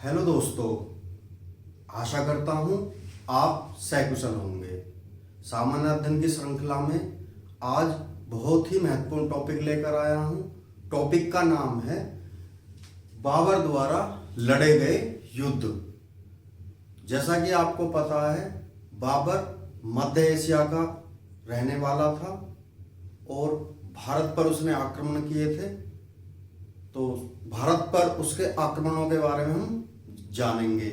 Hello दोस्तों, आशा करता हूँ आप सकुशल होंगे। सामान्य अध्ययन की श्रृंखला में आज बहुत ही महत्वपूर्ण टॉपिक लेकर आया हूँ। टॉपिक का नाम है बाबर द्वारा लड़े गए युद्ध। जैसा कि आपको पता है, बाबर मध्य एशिया का रहने वाला था और भारत पर उसने आक्रमण किए थे। तो भारत पर उसके आक्रमणों के बारे में हम जानेंगे।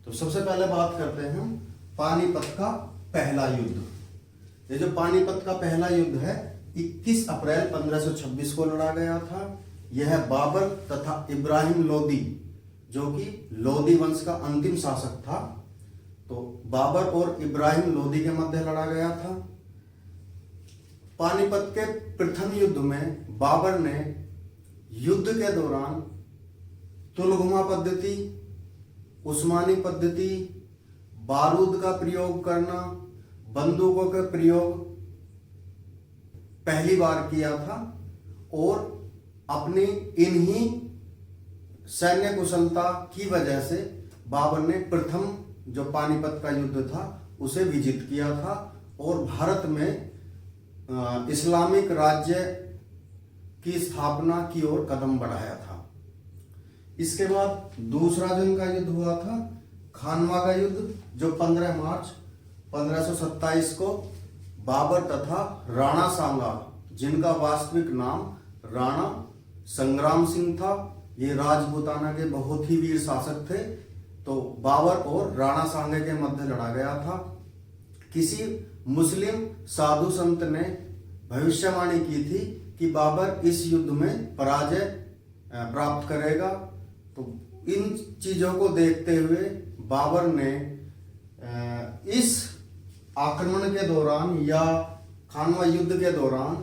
तो सबसे पहले बात करते हैं हम पानीपत का पहला युद्ध। ये जो पानीपत का पहला युद्ध है 21 अप्रैल 1526 को लड़ा गया था। यह बाबर तथा इब्राहिम लोदी, जो कि लोदी वंश का अंतिम शासक था, तो बाबर और इब्राहिम लोदी के मध्य लड़ा गया था। पानीपत के प्रथम युद्ध में बाबर ने युद्ध के दौरान तुलगुमा पद्धति, उस्मानी पद्धति, बारूद का प्रयोग करना, बंदूकों का प्रयोग पहली बार किया था और अपनी इन्हीं सैन्य कुशलता की वजह से बाबर ने प्रथम जो पानीपत का युद्ध था उसे विजित किया था और भारत में इस्लामिक राज्य की स्थापना की ओर कदम बढ़ाया था। इसके बाद दूसरा जो इनका युद्ध हुआ था खानवा का युद्ध, जो 15 मार्च 1527 को बाबर तथा राणा सांगा, जिनका वास्तविक नाम राणा संग्राम सिंह था, ये राजपूताना के बहुत ही वीर शासक थे, तो बाबर और राणा सांगे के मध्य लड़ा गया था। किसी मुस्लिम साधु संत ने भविष्यवाणी की थी कि बाबर इस युद्ध में पराजय प्राप्त करेगा। तो इन चीजों को देखते हुए बाबर ने इस आक्रमण के दौरान या खानवा युद्ध के दौरान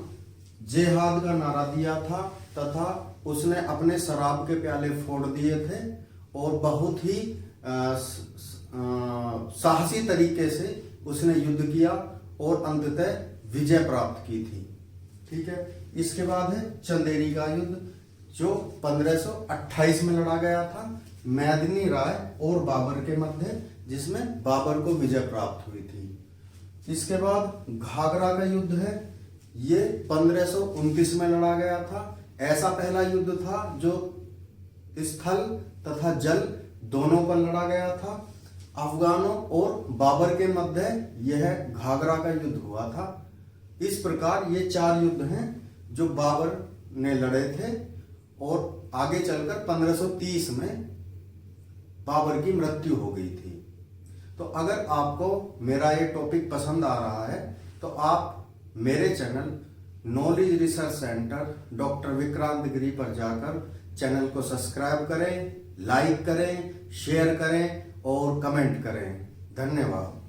जिहाद का नारा दिया था तथा उसने अपने शराब के प्याले फोड़ दिए थे और बहुत ही साहसी तरीके से उसने युद्ध किया और अंततः विजय प्राप्त की थी। ठीक है। इसके बाद है चंदेरी का युद्ध, जो 1528 में लड़ा गया था मैदिनी राय और बाबर के मध्य, जिसमें बाबर को विजय प्राप्त हुई थी। इसके बाद घाघरा का युद्ध है, ये 1529 में लड़ा गया था। ऐसा पहला युद्ध था जो स्थल तथा जल दोनों पर लड़ा गया था। अफगानों और बाबर के मध्य यह घाघरा का युद्ध हुआ था। इस प्रकार ये 4 युद्ध हैं जो बाबर ने लड़े थे और आगे चलकर 1530 में बाबर की मृत्यु हो गई थी। तो अगर आपको मेरा ये टॉपिक पसंद आ रहा है तो आप मेरे channel knowledge research centre doctor Vikrant Giri पर जाकर चैनल को सब्सक्राइब करें, लाइक करें, शेयर करें और कमेंट करें। धन्यवाद।